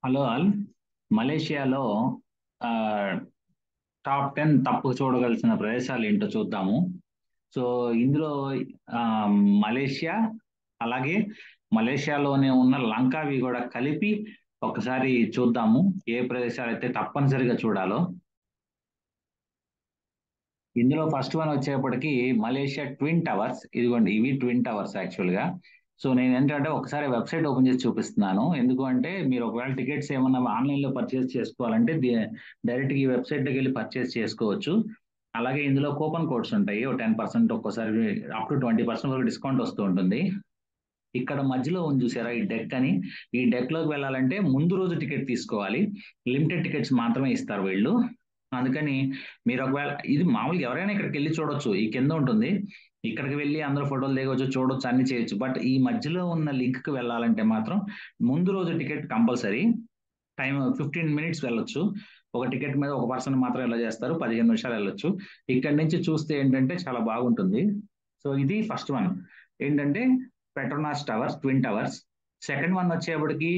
Hello all. మలేషియాలో ఆ, top 10 తప్పు చూడవలసిన ప్రదేశాలు ఏంటో చూద్దాము. సో ఇందులో ఆ, మలేషియా, అలాగే మలేషియాలోనే ఉన్న లంకావి కూడా కలిపి ఒకసారి చూద్దాము ఏ ప్రదేశాలు అయితే తప్పనిసరిగా చూడాలో. ఇందులో ఫస్ట్ వన్ వచ్చేప్పటికి మలేషియా ట్విన్ టవర్స్. ఇదిగోండి, ఇవి ట్విన్ టవర్స్ యాక్చువల్ గా. సో నేను ఏంటంటే ఒకసారి వెబ్సైట్ ఓపెన్ చేసి చూపిస్తున్నాను. ఎందుకు అంటే మీరు ఒకవేళ టికెట్స్ ఏమన్నా ఆన్లైన్ లో పర్చేస్ చేసుకోవాలంటే డైరెక్ట్ ఈ వెబ్సైట్ లోకి వెళ్ళి పర్చేస్ చేసుకోవచ్చు. అలాగే ఇందులో కూపన్ కోడ్స్ ఉంటాయి. 10%, ఒక్కోసారి అప్ టు 20% వరకు డిస్కౌంట్ వస్తూ ఉంటుంది. ఇక్కడ మధ్యలో ఉంది చూసారా ఈ డెక్ అని. ఈ డెక్ లోకి వెళ్ళాలంటే ముందు రోజు టికెట్ తీసుకోవాలి. లిమిటెడ్ టికెట్స్ మాత్రమే ఇస్తారు వీళ్ళు. అందుకని మీరు ఒకవేళ ఇది మామూలుగా ఎవరైనా ఇక్కడికి వెళ్ళి చూడొచ్చు. ఈ కింద ఉంటుంది. ఇక్కడికి వెళ్ళి అందరూ ఫోటోలు దిగవచ్చు, చూడొచ్చు, అన్ని చేయొచ్చు. బట్ ఈ మధ్యలో ఉన్న లింక్ కి వెళ్ళాలంటే మాత్రం ముందు రోజు టికెట్ కంపల్సరీ. టైం 15 మినిట్స్ వెళ్ళొచ్చు. ఒక టికెట్ మీద ఒక పర్సన్ మాత్రం ఎలా చేస్తారు, 15 నిమిషాలు వెళ్ళొచ్చు. ఇక్కడ నుంచి చూస్తే ఏంటంటే చాలా బాగుంటుంది. సో ఇది ఫస్ట్ వన్ ఏంటంటే Petronas towers, twin towers. Second one వచ్చేప్పటికి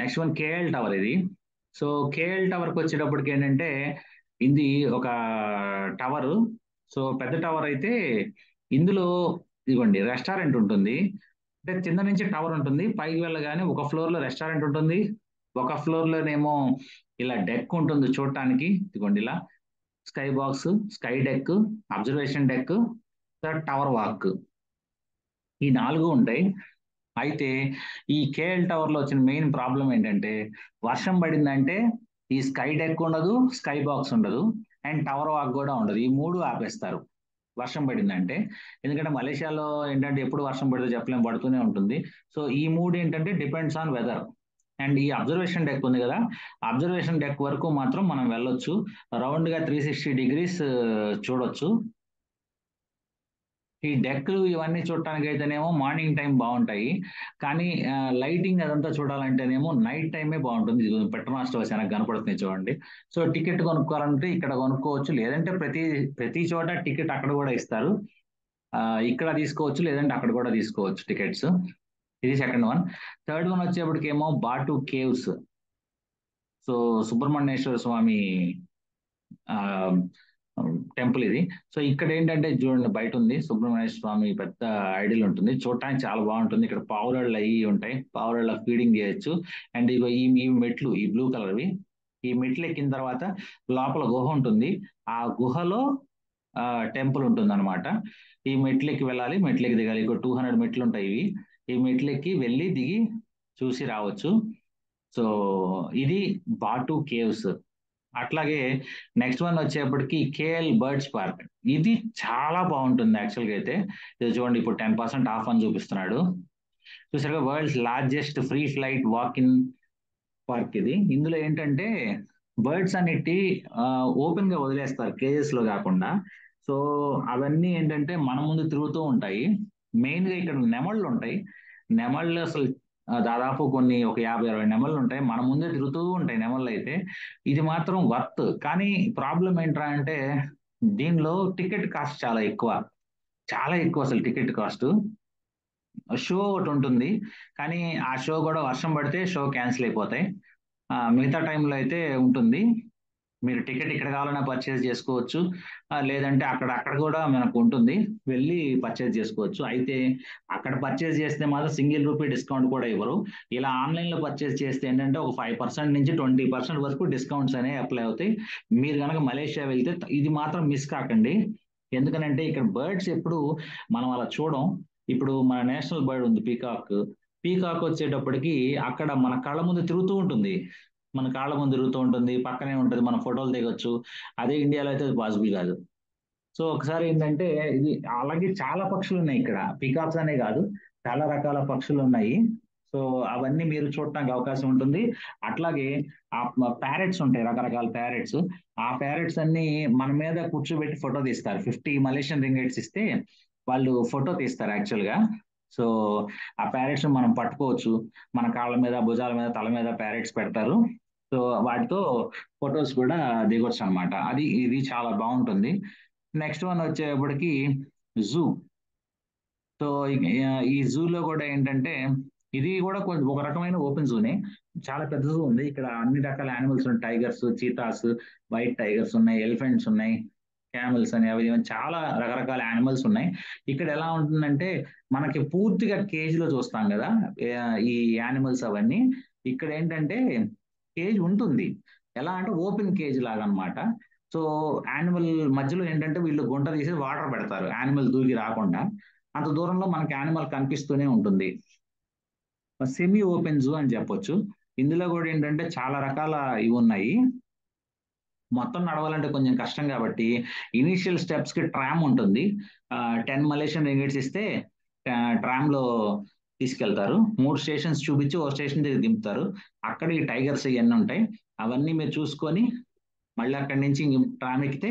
నెక్స్ట్ వన్ కేఎల్ టవర్ ఇది. సో కేఎల్ టవర్కి వచ్చేటప్పటికి ఏంటంటే ఇది ఒక టవర్. సో పెద్ద టవర్ అయితే ఇందులో ఇదిగోండి రెస్టారెంట్ ఉంటుంది. అంటే కింద నుంచి టవర్ ఉంటుంది, పైకి వెళ్ళగానే ఒక ఫ్లోర్ లో రెస్టారెంట్ ఉంటుంది. ఒక ఫ్లోర్ లోనేమో ఇలా డెక్ ఉంటుంది చూడటానికి. ఇదిగోండి ఇలా sky box, sky deck, observation deck, tower walk, ఈ నాలుగు ఉంటాయి. అయితే ఈ కేఎల్ టవర్ లో వచ్చిన మెయిన్ ప్రాబ్లం ఏంటంటే వర్షం పడిందంటే ఈ స్కై డెక్ ఉండదు, స్కై బాక్స్ ఉండదు, అండ్ టవర్ వాక్ కూడా ఉండదు. ఈ మూడు ఆపేస్తారు వర్షం పడిందంటే. ఎందుకంటే మలేషియాలో ఏంటంటే ఎప్పుడు వర్షం పడితే చెప్పలేం, పడుతూనే ఉంటుంది. సో ఈ మూడు ఏంటంటే డిపెండ్స్ ఆన్ వెదర్. అండ్ ఈ అబ్జర్వేషన్ డెక్ ఉంది కదా, అబ్జర్వేషన్ డెక్ వరకు మాత్రం మనం వెళ్ళొచ్చు. రౌండ్ గా 360 డిగ్రీస్ చూడొచ్చు. ఈ డెక్లు ఇవన్నీ చూడటానికి అయితేనేమో మార్నింగ్ టైం బాగుంటాయి. కానీ లైటింగ్ అదంతా చూడాలంటేనేమో నైట్ టైమే బాగుంటుంది. ఇది పెట్రోనాస్ టవర్స్ వెనక కనపడుతుంది చూడండి. సో టికెట్ కొనుక్కోవాలంటే ఇక్కడ కొనుక్కోవచ్చు, లేదంటే ప్రతి ప్రతి చోట టికెట్ అక్కడ కూడా ఇస్తారు. ఆ, ఇక్కడ తీసుకోవచ్చు, లేదంటే అక్కడ కూడా తీసుకోవచ్చు టికెట్స్. ఇది సెకండ్ వన్. థర్డ్ వన్ వచ్చేప్పటికేమో బాటు కేవ్స్. సో సుబ్రహ్మణ్యేశ్వర స్వామి ఆ టెంపుల్ ఇది. సో ఇక్కడ ఏంటంటే చూడండి, బయట ఉంది సుబ్రహ్మణ్య స్వామి పెద్ద ఐడిల్ ఉంటుంది, చూడటానికి చాలా బాగుంటుంది. ఇక్కడ పావురాళ్ళు అవి ఉంటాయి, పావురాళ్ళ ఫీడింగ్ చేయొచ్చు. అండ్ ఇగో ఈ మెట్లు, ఈ బ్లూ కలర్వి, ఈ మెట్లు ఎక్కిన తర్వాత లోపల గుహ ఉంటుంది. ఆ గుహలో టెంపుల్ ఉంటుంది అనమాట. ఈ మెట్లెక్కి వెళ్ళాలి, మెట్లెక్కి దిగాలి. ఇంకో 200 మెట్లు ఉంటాయి ఇవి. ఈ మెట్లెక్కి వెళ్ళి దిగి చూసి రావచ్చు. సో ఇది బాటు కేవ్స్. అట్లాగే నెక్స్ట్ వన్ వచ్చేప్పటికి కేఎల్ బర్డ్స్ పార్క్. ఇది చాలా బాగుంటుంది యాక్చువల్గా అయితే. ఇది చూడండి, ఇప్పుడు 10% ఆఫ్ అని చూపిస్తున్నాడు. చూసారుగా, world's largest free flight walk in park ఇది. ఇందులో ఏంటంటే బర్డ్స్ అన్నిటి ఓపెన్ గా వదిలేస్తారు, కేజెస్ లో కాకుండా. సో అవన్నీ ఏంటంటే మన ముందు తిరుగుతూ ఉంటాయి. మెయిన్ గా ఇక్కడ నెమళ్ళు ఉంటాయి. నెమళ్ళు అసలు దాదాపు కొన్ని ఒక 50-60 నెమళ్ళు ఉంటాయి, మన ముందే తిరుగుతూ ఉంటాయి నెమళ్ళు అయితే. ఇది మాత్రం వర్త్. కానీ ప్రాబ్లం ఏంట్రా అంటే దీనిలో టికెట్ కాస్ట్ చాలా ఎక్కువ. చాలా ఎక్కువ అసలు టికెట్ కాస్ట్. షో ఒకటి ఉంటుంది, కానీ ఆ షో కూడా వర్షం పడితే షో క్యాన్సిల్ అయిపోతాయి. మిగతా టైంలో అయితే ఉంటుంది. మీరు టికెట్ ఇక్కడ కావాలన్నా పర్చేస్ చేసుకోవచ్చు. లేదంటే అక్కడ అక్కడ కూడా మనకు ఉంటుంది, వెళ్ళి పర్చేస్ చేసుకోవచ్చు. అయితే అక్కడ పర్చేస్ చేస్తే మాత్రం సింగిల్ రూపీ డిస్కౌంట్ కూడా ఇవ్వరు. ఇలా ఆన్లైన్ లో పర్చేస్ చేస్తే ఏంటంటే ఒక 5% నుంచి 20% వరకు డిస్కౌంట్స్ అనేవి అప్లై అవుతాయి. మీరు కనుక మలేషియా వెళ్తే ఇది మాత్రం మిస్ కాకండి. ఎందుకనంటే ఇక్కడ బర్డ్స్ ఎప్పుడు మనం అలా చూడం. ఇప్పుడు మన నేషనల్ బర్డ్ ఉంది పీకాక్. పీకాక్ వచ్చేటప్పటికి అక్కడ మన కళ్ళ ముందు తిరుగుతూ ఉంటుంది. మన కాళ్ళ ముందు తిరుగుతూ ఉంటుంది, పక్కనే ఉంటుంది, మన ఫోటోలు దిగొచ్చు. అదే ఇండియాలో అయితే అది పాసిబుల్ కాదు. సో ఒకసారి ఏంటంటే ఇది, అలాగే చాలా పక్షులు ఉన్నాయి ఇక్కడ, పీకాక్స్ అనే కాదు, చాలా రకాల పక్షులు ఉన్నాయి. సో అవన్నీ మీరు చూడటానికి అవకాశం ఉంటుంది. అట్లాగే ఆ ప్యారెట్స్ ఉంటాయి, రకరకాల ప్యారెట్స్. ఆ ప్యారెట్స్ అన్ని మన మీద కూర్చోబెట్టి ఫోటో తీస్తారు. 50 మలేషియన్ రింగిట్స్ ఇస్తే వాళ్ళు ఫోటో తీస్తారు యాక్చువల్ గా. సో ఆ ప్యారెట్స్ మనం పట్టుకోవచ్చు. మన కాళ్ళ మీద, భుజాల మీద, తల మీద ప్యారెట్స్ పెడతారు. సో వాటితో ఫొటోస్ కూడా దిగొచ్చు అనమాట. ఇది చాలా బాగుంటుంది. నెక్స్ట్ వన్ వచ్చేప్పటికి జూ. సో ఈ జూలో కూడా ఏంటంటే ఇది కూడా కొంచెం ఒక రకమైన ఓపెన్ జోనే, చాలా పెద్ద జూ ఉంది. ఇక్కడ అన్ని రకాల యానిమల్స్ ఉన్నాయి. టైగర్స్, చీతాస్, వైట్ టైగర్స్ ఉన్నాయి, ఎలిఫెంట్స్ ఉన్నాయి, క్యామెల్స్ అని అవి ఇవి చాలా రకరకాల యానిమల్స్ ఉన్నాయి. ఇక్కడ ఎలా ఉంటుందంటే మనకి పూర్తిగా కేజ్ లో చూస్తాం కదా ఈ యానిమల్స్ అవన్నీ. ఇక్కడ ఏంటంటే కేజ్ ఉంటుంది, ఎలా అంటే ఓపెన్ కేజ్ లాగా అన్నమాట. సో యానిమల్ మధ్యలో ఏంటంటే వీళ్ళు గుంట తీసి వాటర్ పెడతారు యానిమల్ దూకి రాకుండా. అంత దూరంలో మనకి యానిమల్ కనిపిస్తూనే ఉంటుంది. సెమీ ఓపెన్ జూ అని చెప్పొచ్చు. ఇందులో కూడా ఏంటంటే చాలా రకాల ఇవి ఉన్నాయి. మొత్తం నడవాలంటే కొంచెం కష్టం కాబట్టి ఇనీషియల్ స్టెప్స్ కి ట్రామ్ ఉంటుంది. 10 మలేషియన్ రింగిట్స్ ఇస్తే ట్రామ్ లో తీసుకెళ్తారు. 3 స్టేషన్స్ చూపించి ఓ స్టేషన్ దగ్గర దింపుతారు. అక్కడ ఈ టైగర్స్ ఇవన్నీ ఉంటాయి. అవన్నీ మీరు చూసుకొని మళ్ళీ అక్కడి నుంచి ట్రామ్ ఎక్కితే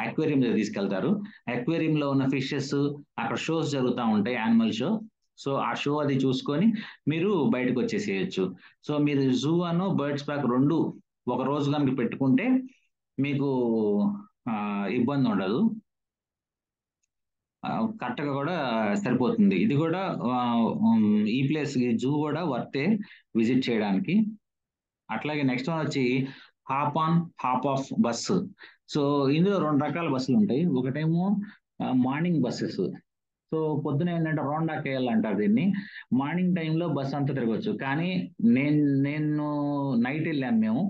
అక్వేరియం దగ్గర తీసుకెళ్తారు. అక్వేరియం లో ఉన్న ఫిషెస్, అక్కడ షోస్ జరుగుతూ ఉంటాయి, యానిమల్ షో. సో ఆ షో అది చూసుకొని మీరు బయటకు వచ్చేసేయచ్చు. సో మీరు జూ అను బర్డ్స్ పార్క్ రెండు ఒక రోజు కనుక పెట్టుకుంటే మీకు ఆ, ఇబ్బంది ఉండదు. కరెక్ట్గా కూడా సరిపోతుంది. ఇది కూడా ఆ, ఈ ప్లేస్ జూ కూడా వర్తే విజిట్ చేయడానికి. అట్లాగే నెక్స్ట్ వన్ వచ్చి hop on hop of bus. So ఇందులో 2 రకాల బస్సులు ఉంటాయి. ఒకటేమో మార్నింగ్ బస్సెస్. సో పొద్దున ఏంటంటే రోండా కేఎల్ అంటారు దీన్ని. మార్నింగ్ టైంలో బస్ అంతా తిరగచ్చు. కానీ నేను నైట్ వెళ్ళాను మేము.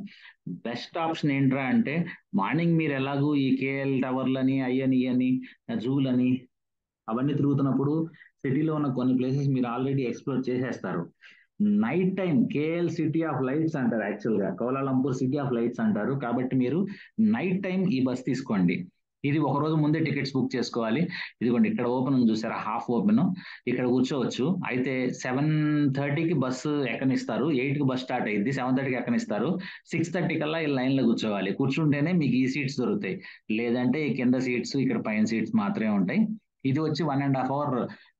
బెస్ట్ ఆప్షన్ ఏంట్రా అంటే మార్నింగ్ మీరు ఎలాగూ ఈ కేఎల్ టవర్లని అయ్యని ఇయని జూలని అవన్నీ తిరుగుతున్నప్పుడు సిటీలో ఉన్న కొన్ని ప్లేసెస్ మీరు ఆల్రెడీ ఎక్స్ప్లోర్ చేసేస్తారు. Night time KL city of lights అంటారు, యాక్చువల్ గా కౌలాలంపూర్ సిటీ ఆఫ్ లైట్స్ అంటారు. కాబట్టి మీరు నైట్ టైం ఈ బస్ తీసుకోండి. ఇది ఒక రోజు ముందే టికెట్స్ బుక్ చేసుకోవాలి. ఇదిగోండి ఇక్కడ ఓపెన్ ఉంది చూసారా, హాఫ్ ఓపెన్. ఇక్కడ కూర్చోవచ్చు. అయితే 7:30కి బస్సు ఎక్కనిస్తారు, 8కి బస్ స్టార్ట్ అయ్యింది, 7:30కి ఎక్కనిస్తారు. 6:30 కల్లా ఈ లైన్ లో కూర్చోవాలి. కూర్చుంటేనే మీకు ఈ సీట్స్ దొరుకుతాయి. లేదంటే ఈ కింద సీట్స్, ఇక్కడ పైన సీట్స్ మాత్రమే ఉంటాయి. ఇది వచ్చి 1.5 అవర్,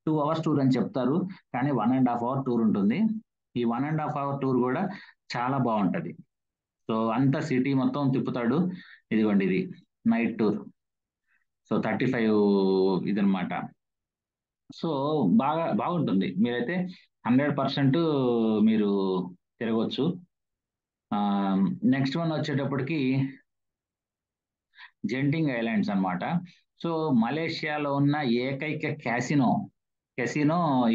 2 అవర్స్ టూర్ అని చెప్తారు, కానీ 1.5 అవర్ టూర్ ఉంటుంది. ఈ 1.5 అవర్ టూర్ కూడా చాలా బాగుంటది. సో అంతా సిటీ మొత్తం తిప్పుతాడు. ఇదిగోండి ఇది నైట్ టూర్. సో 35 ఇదనమాట. సో బాగా బాగుంటుంది. మీరైతే 100% మీరు తిరగవచ్చు. నెక్స్ట్ వన్ వచ్చేటప్పటికి జెంటింగ్ ఐలాండ్స్ అన్నమాట. సో మలేషియాలో ఉన్న ఏకైక కెసినో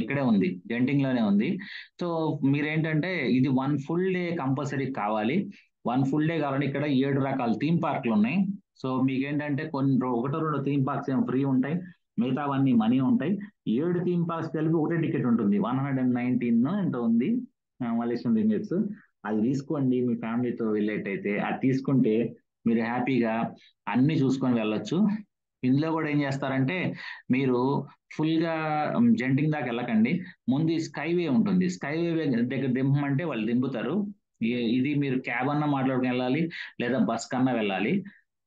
ఇక్కడే ఉంది, జెంటింగ్ లోనే ఉంది. సో మీరేంటంటే ఇది 1 ఫుల్ డే కంపల్సరీ కావాలి. 1 ఫుల్ డే కావాలంటే ఇక్కడ 7 రకాల థీమ్ పార్క్లు ఉన్నాయి. సో మీకేంటంటే కొన్ని ఒకటో రెండు థీమ్ పార్క్స్ ఏమో ఫ్రీ ఉంటాయి, మిగతావన్నీ మనీ ఉంటాయి. 7 థీమ్ పార్క్స్ కలిపి ఒకటే టికెట్ ఉంటుంది, 119 ఎంత ఉంది మలేషియన్ రింగిట్స్. అది తీసుకోండి, మీ ఫ్యామిలీతో వెళ్ళేటైతే అది తీసుకుంటే మీరు హ్యాపీగా అన్ని చూసుకొని వెళ్ళొచ్చు. ఇందులో కూడా ఏం చేస్తారంటే మీరు ఫుల్ గా జంటింగ్ దాకా వెళ్ళకండి. ముందు ఈ స్కైవే ఉంటుంది, స్కైవే దగ్గర దింపమంటే వాళ్ళు దింపుతారు. ఇది మీరు క్యాబ్ అన్నా మాట్లాడుకుని వెళ్ళాలి, లేదా బస్ కన్నా వెళ్ళాలి.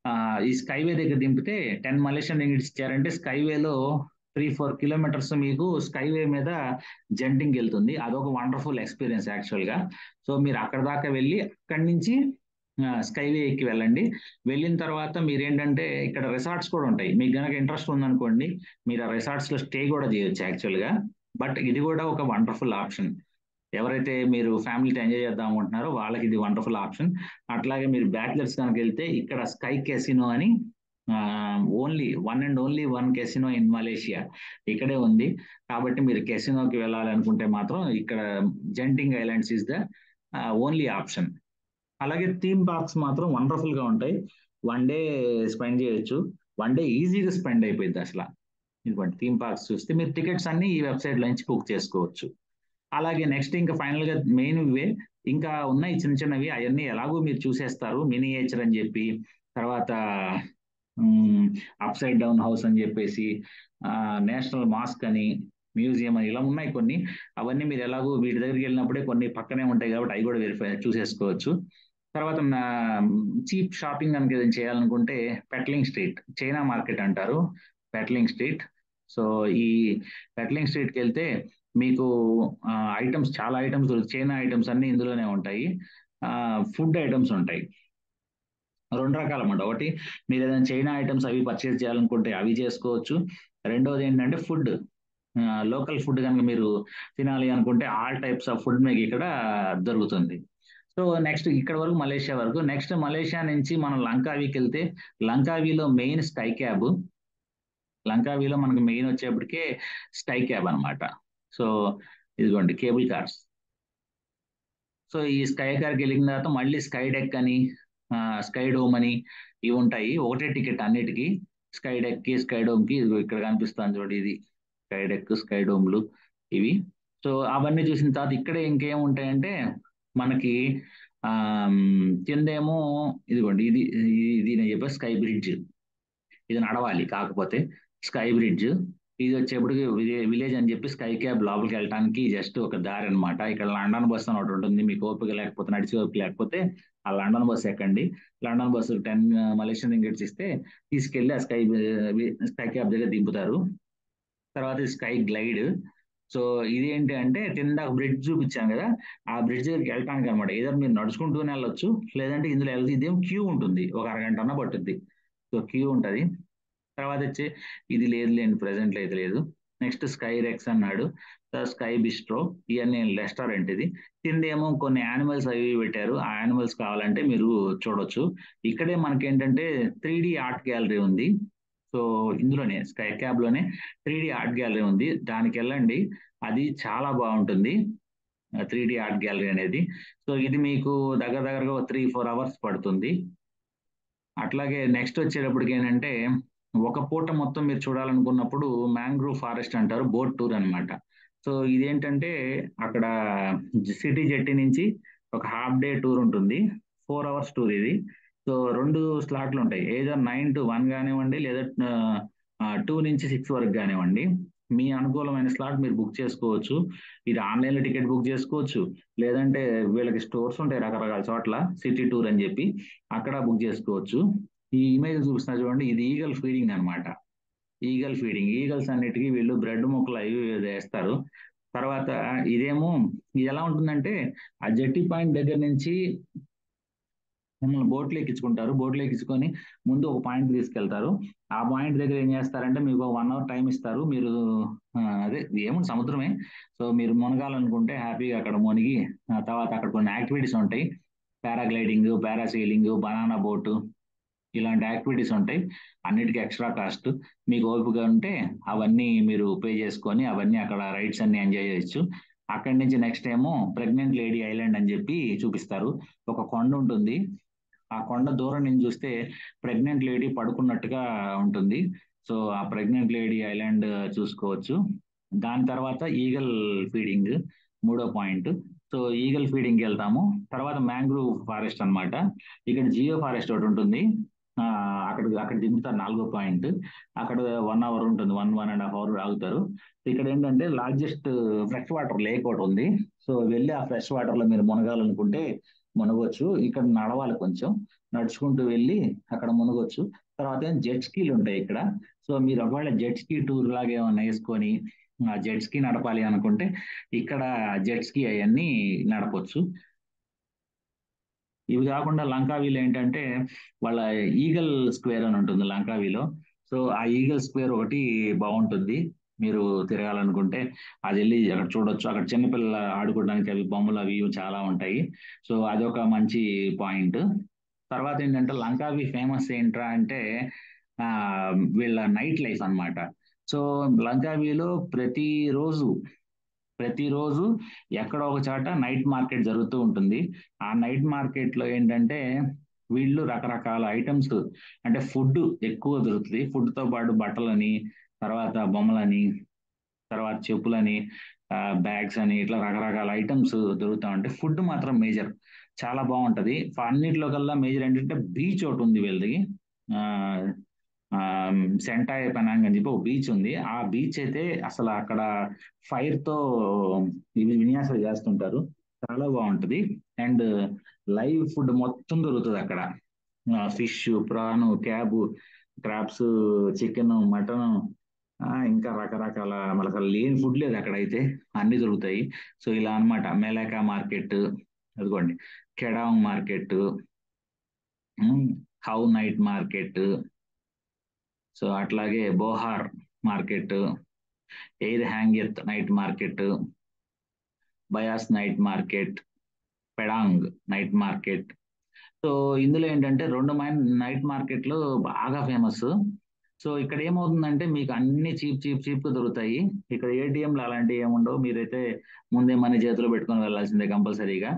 ఆ, ఈ స్కైవే దగ్గర దింపితే 10 మలేషియన్ రింగిట్స్ ఇచ్చారంటే స్కైవేలో 3-4 కిలోమీటర్స్ మీకు స్కైవే మీద జంటింగ్ వెళ్తుంది. అదొక వండర్ఫుల్ ఎక్స్పీరియన్స్ యాక్చువల్ గా. సో మీరు అక్కడ దాకా వెళ్ళి అక్కడి నుంచి స్కైవే ఎక్కి వెళ్ళండి. వెళ్ళిన తర్వాత మీరేంటంటే ఇక్కడ రిసార్ట్స్ కూడా ఉంటాయి. మీకు గనక ఇంట్రెస్ట్ ఉందనుకోండి, మీరు ఆ రిసార్ట్స్ లో స్టే కూడా చేయొచ్చు యాక్చువల్ గా. బట్ ఇది కూడా ఒక వండర్ఫుల్ ఆప్షన్. ఎవరైతే మీరు ఫ్యామిలీతో ఎంజాయ్ చేద్దాం అనుకుంటున్నారో వాళ్ళకి ఇది వండర్ఫుల్ ఆప్షన్. అట్లాగే మీరు బ్యాచిలర్స్ కనుక వెళ్తే ఇక్కడ స్కై కెసినో అని only one and only one casino in Malaysia ఇక్కడే ఉంది. కాబట్టి మీరు కెసినోకి వెళ్ళాలనుకుంటే మాత్రం ఇక్కడ జెంటింగ్ islands is the only option. అలాగే థీమ్ పార్క్స్ మాత్రం వండర్ఫుల్ గా ఉంటాయి. 1 డే స్పెండ్ చేయొచ్చు. 1 డే ఈజీగా స్పెండ్ అయిపోయింది అసలు. ఇటువంటి థీమ్ పార్క్స్ చూస్తే మీరు టికెట్స్ అన్ని ఈ వెబ్సైట్ నుంచి బుక్ చేసుకోవచ్చు. అలాగే నెక్స్ట్ ఇంకా ఫైనల్ గా మెయిన్ ఇవే, ఇంకా ఉన్నాయి చిన్న చిన్నవి, అవన్నీ ఎలాగో మీరు చూసేస్తారు. మినియేచర్ అని చెప్పి, తర్వాత అప్ సైడ్ డౌన్ హౌస్ అని చెప్పేసి, నేషనల్ మాస్క్ అని, మ్యూజియం అని ఇలా ఉన్నాయి కొన్ని. అవన్నీ మీరు ఎలాగో వీటి దగ్గరికి వెళ్ళినప్పుడే కొన్ని పక్కనే ఉంటాయి కాబట్టి అవి కూడా వెరిఫై చూసేసుకోవచ్చు. తర్వాత చీప్ షాపింగ్ కనుక ఏదైనా చేయాలనుకుంటే పెట్లింగ్ స్ట్రీట్, చైనా మార్కెట్ అంటారు పెట్లింగ్ స్ట్రీట్. సో ఈ పెట్లింగ్ స్ట్రీట్కి వెళ్తే మీకు ఐటమ్స్, చాలా ఐటమ్స్ దొరుకుతాయి. చైనా ఐటమ్స్ అన్ని ఇందులోనే ఉంటాయి. ఫుడ్ ఐటమ్స్ ఉంటాయి 2 రకాలు అన్నమాట. ఒకటి మీరు ఏదైనా చైనా ఐటమ్స్ అవి పర్చేస్ చేయాలనుకుంటే అవి చేసుకోవచ్చు. రెండోది ఏంటంటే ఫుడ్. లోకల్ ఫుడ్ కనుక మీరు తినాలి అనుకుంటే ఆల్ టైప్స్ ఆఫ్ ఫుడ్ మీకు ఇక్కడ దొరుకుతుంది. సో నెక్స్ట్ ఇక్కడ వరకు మలేషియా వరకు. నెక్స్ట్ మలేషియా నుంచి మనం లంకావీకి వెళ్తే లంకావీలో మెయిన్ స్కై క్యాబ్. లంకావీలో మనకు మెయిన్ వచ్చేప్పటికే స్కై క్యాబ్ అనమాట. సో ఇదిగోండి కేబుల్ కార్స్. సో ఈ స్కై కార్కి వెళ్ళిన తర్వాత మళ్ళీ స్కై డెక్ అని స్కై డోమ్ అని ఇవి ఉంటాయి. ఒకటే టికెట్ అన్నిటికీ. స్కై డెక్ కి స్కై డోమ్ కి ఇదిగో ఇక్కడ కనిపిస్తాను చూడండి, ఇది స్కై డెక్ స్కై డోమ్లు ఇవి. సో అవన్నీ చూసిన తర్వాత ఇక్కడే ఇంకేం ఉంటాయంటే మనకి ఆ కిందేమో ఇదిగోండి ఇది నేను చెప్పే స్కై బ్రిడ్జ్. ఇది నడవాలి కాకపోతే స్కై బ్రిడ్జ్. ఇది వచ్చేప్పటికి విలేజ్ అని చెప్పి స్కై క్యాబ్ లోపలికి వెళ్ళడానికి జస్ట్ ఒక దారి అనమాట. ఇక్కడ లండన్ బస్ అని ఒకటి ఉంటుంది. మీకు ఓపిక లేకపోతే నడిచి ఓపిక లేకపోతే ఆ లండన్ బస్ ఎక్కండి. లండన్ బస్సు 10 మలేషియన్ రింగిట్స్ ఇస్తే తీసుకెళ్లి ఆ స్కై క్యాబ్ దగ్గర దింపుతారు. తర్వాత స్కై గ్లైడ్. సో ఇది ఏంటి అంటే కింద బ్రిడ్జ్ చూపించాను కదా, ఆ బ్రిడ్జ్ దగ్గరికి వెళ్ళటానికి అనమాట. ఏదో మీరు నడుచుకుంటూనే వెళ్ళొచ్చు, లేదంటే ఇందులో వెళ్తే ఇదేం క్యూ ఉంటుంది, ఒక అరగంట అన్న పట్టుద్ది. సో క్యూ ఉంటుంది. తర్వాత వచ్చి ఇది లేదులేండి, ప్రెసెంట్ అయితే లేదు. నెక్స్ట్ స్కై రెక్స్ అన్నాడు, స్కై బిస్ట్రో, ఇవన్నీ రెస్టారెంట్. ఇది కింద ఏమో కొన్ని యానిమల్స్ అవి పెట్టారు. ఆ యానిమల్స్ కావాలంటే మీరు చూడొచ్చు. ఇక్కడే మనకి ఏంటంటే 3D ఆర్ట్ గ్యాలరీ ఉంది. సో ఇందులోనే స్కై క్యాబ్ లోనే 3D ఆర్ట్ గ్యాలరీ ఉంది, దానికి వెళ్ళండి. అది చాలా బాగుంటుంది 3D ఆర్ట్ గ్యాలరీ అనేది. సో ఇది మీకు దగ్గర దగ్గరగా 3-4 అవర్స్ పడుతుంది. అట్లాగే నెక్స్ట్ వచ్చేటప్పటికి ఏంటంటే ఒక పూట మొత్తం మీరు చూడాలనుకున్నప్పుడు మ్యాంగ్రూవ్ ఫారెస్ట్ అంటారు, బోట్ టూర్ అన్నమాట. సో ఇదేంటంటే అక్కడ సిటీ జెట్టి నుంచి ఒక హాఫ్ డే టూర్ ఉంటుంది, 4 అవర్స్ టూర్ ఇది. సో 2 స్లాట్లు ఉంటాయి, ఏదో 9 to 1 కానివ్వండి, లేదా 2 నుంచి 6 వరకు కానివ్వండి. మీ అనుకూలమైన స్లాట్ మీరు బుక్ చేసుకోవచ్చు. ఇది ఆన్లైన్ లో టికెట్ బుక్ చేసుకోవచ్చు, లేదంటే వీళ్ళకి స్టోర్స్ ఉంటాయి రకరకాల చోట్ల, సిటీ టూర్ అని చెప్పి అక్కడ బుక్ చేసుకోవచ్చు. ఈ ఇమేజ్ చూపిస్తున్నా చూడండి, ఇది ఈగల్ ఫీడింగ్ అన్నమాట. ఈగల్ ఫీడింగ్, ఈగల్స్ అన్నిటికీ వీళ్ళు బ్రెడ్ ముక్కలు అవి ఇవి వేస్తారు. తర్వాత ఇదేమో ఇది ఎలా ఉంటుందంటే ఆ జెట్టి పాయింట్ దగ్గర నుంచి మిమ్మల్ని బోట్లు ఎక్కించుకుంటారు. బోట్లు ఎక్కించుకొని ముందు ఒక పాయింట్ తీసుకెళ్తారు. ఆ పాయింట్ దగ్గర ఏం చేస్తారంటే మీకు 1 అవర్ టైం ఇస్తారు. మీరు అదే ఏముంది సముద్రమే. సో మీరు మునగాలనుకుంటే హ్యాపీగా అక్కడ మునిగి తర్వాత అక్కడ కొన్ని యాక్టివిటీస్ ఉంటాయి. పారాగ్లైడింగ్, పారాసైలింగ్, బనానా బోటు, ఇలాంటి యాక్టివిటీస్ ఉంటాయి. అన్నిటికీ ఎక్స్ట్రా కాస్ట్. మీకు ఓపిక ఉంటే అవన్నీ మీరు పే చేసుకొని అవన్నీ అక్కడ రైడ్స్ అన్ని ఎంజాయ్ చేయొచ్చు. అక్కడి నుంచి నెక్స్ట్ ఏమో ప్రెగ్నెంట్ లేడీ ఐలాండ్ అని చెప్పి చూపిస్తారు. ఒక కొండ ఉంటుంది, ఆ కొండ దూరం నుంచి చూస్తే ప్రెగ్నెంట్ లేడీ పడుకున్నట్టుగా ఉంటుంది. సో ఆ ప్రెగ్నెంట్ లేడీ ఐలాండ్ చూసుకోవచ్చు. దాని తర్వాత ఈగల్ ఫీడింగ్, మూడో పాయింట్. సో ఈగల్ ఫీడింగ్ వెళ్తాము. తర్వాత మ్యాంగ్రూవ్ ఫారెస్ట్ అన్నమాట. ఇక్కడ జియో ఫారెస్ట్ ఒకటి ఉంటుంది. అక్కడ అక్కడ దింపుతారు, నాలుగో పాయింట్. అక్కడ 1 అవర్ ఉంటుంది, 1.5 అవర్ ఆగుతారు. ఇక్కడ ఏంటంటే లార్జెస్ట్ ఫ్రెష్ వాటర్ లేక్ ఒకటి ఉంది. సో వెళ్ళి ఆ ఫ్రెష్ వాటర్ లో మీరు మునగాలనుకుంటే మునగొచ్చు. ఇక్కడ నడవాలి కొంచెం, నడుచుకుంటూ వెళ్ళి అక్కడ మునగొచ్చు. తర్వాత జెట్ స్కీలు ఉంటాయి ఇక్కడ. సో మీరు ఒకవేళ జెట్ స్కీ టూర్ లాగా ఏమైనా వేసుకొని ఆ జెట్ స్కీ నడపాలి అనుకుంటే ఇక్కడ జెట్ స్కీ అవన్నీ నడపొచ్చు. ఇవి కాకుండా లంకావీలో ఏంటంటే వాళ్ళ ఈగల్ స్క్వేర్ అని ఉంటుంది లంకావీలో. సో ఆ ఈగల్ స్క్వేర్ ఒకటి బాగుంటుంది, మీరు తిరగాలనుకుంటే అది వెళ్ళి అక్కడ చూడొచ్చు. అక్కడ చిన్నపిల్లల ఆడుకోవడానికి అవి బొమ్మలు అవి ఇవి చాలా ఉంటాయి. సో అదొక మంచి పాయింట్. తర్వాత ఏంటంటే లంకావి ఫేమస్ ఏంట్రా అంటే ఆ వీళ్ళ నైట్ లైఫ్ అన్నమాట. సో లంకావీలో ప్రతిరోజు ఎక్కడో ఒక చోట నైట్ మార్కెట్ జరుగుతూ ఉంటుంది. ఆ నైట్ మార్కెట్ లో ఏంటంటే వీళ్ళు రకరకాల ఐటమ్స్, అంటే ఫుడ్ ఎక్కువ దొరుకుతుంది. ఫుడ్ తో పాటు బట్టలని, తర్వాత బొమ్మలని, తర్వాత చెప్పులని, బ్యాగ్స్ అని, ఇట్లా రకరకాల ఐటమ్స్ దొరుకుతా ఉంటాయి. ఫుడ్ మాత్రం మేజర్, చాలా బాగుంటది. అన్నిటిలో కల్లా మేజర్ ఏంటంటే బీచ్ ఒకటి ఉంది వీళ్ళది. ఆ సెంటాయ్ పెనాంగ్ అని చెప్పి ఒక బీచ్ ఉంది. ఆ బీచ్ అయితే అసలు అక్కడ ఫైర్ తో ఇవి విన్యాసాలు చేస్తుంటారు, చాలా బాగుంటది. అండ్ లైవ్ ఫుడ్ మొత్తం దొరుకుతుంది అక్కడ. Fish, prawn, crabs, chicken, mutton, ఇంకా రకరకాల, మనకు అసలు లేని ఫుడ్ లేదు అక్కడైతే, అన్ని దొరుకుతాయి. సో ఇలా అన్నమాట. మెలాకా మార్కెట్, అదిగోండి కెడాంగ్ మార్కెట్, హౌ నైట్ మార్కెట్, సో అట్లాగే బోహార్ మార్కెట్, ఎయిర్ హ్యాంగెత్ నైట్ మార్కెట్, బయాస్ నైట్ మార్కెట్, పెడాంగ్ నైట్ మార్కెట్. సో ఇందులో ఏంటంటే రెండు నైట్ మార్కెట్లు బాగా ఫేమస్. సో ఇక్కడ ఏమవుతుందంటే మీకు అన్ని చీప్ గా దొరుకుతాయి. ఇక్కడ ఏటీఎంలు అలాంటివి ఏముండవు, మీరైతే ముందే మనీ చేతిలో పెట్టుకొని వెళ్ళాల్సిందే కంపల్సరీగా.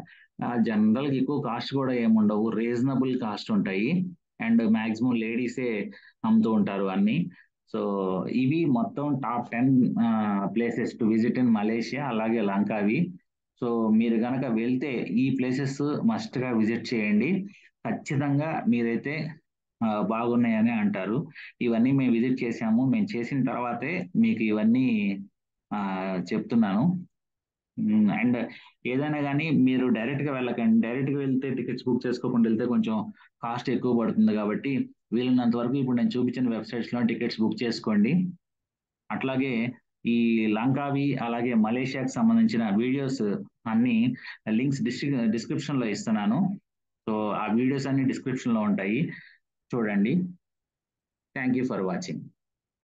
జనరల్ గా ఎక్కువ కాస్ట్ కూడా ఏముండవు, రీజనబుల్ కాస్ట్ ఉంటాయి. అండ్ మాక్సిమం లేడీసే అమ్ముతూ ఉంటారు అన్ని. సో ఇవి మొత్తం top 10 places to visit in Malaysia, అలాగే లంకావి. సో మీరు గనక వెళ్తే ఈ ప్లేసెస్ మస్ట్ గా విజిట్ చేయండి. ఖచ్చితంగా మీరైతే బాగున్నాయని అంటారు. ఇవన్నీ మేము విజిట్ చేసాము, మేము చేసిన తర్వాతే మీకు ఇవన్నీ ఆ, చెప్తున్నాను. అండ్ ఏదైనా కానీ మీరు డైరెక్ట్ గా వెళ్ళకండి. డైరెక్ట్ గా వెళ్తే టికెట్స్ బుక్ చేసుకోకుండా వెళ్తే కొంచెం కాస్ట్ ఎక్కువ పడుతుంది కాబట్టి వీలున్నంత వరకు ఇప్పుడు నేను చూపించిన వెబ్సైట్స్ లో టికెట్స్ బుక్ చేసుకోండి. అట్లాగే ఈ లంకావి అలాగే మలేషియాకి సంబంధించిన వీడియోస్ అన్ని లింక్స్ డిస్క్రిప్షన్ లో ఇస్తున్నాను. సో ఆ వీడియోస్ అన్ని డిస్క్రిప్షన్ లో ఉంటాయి, చూడండి. Thank you for watching.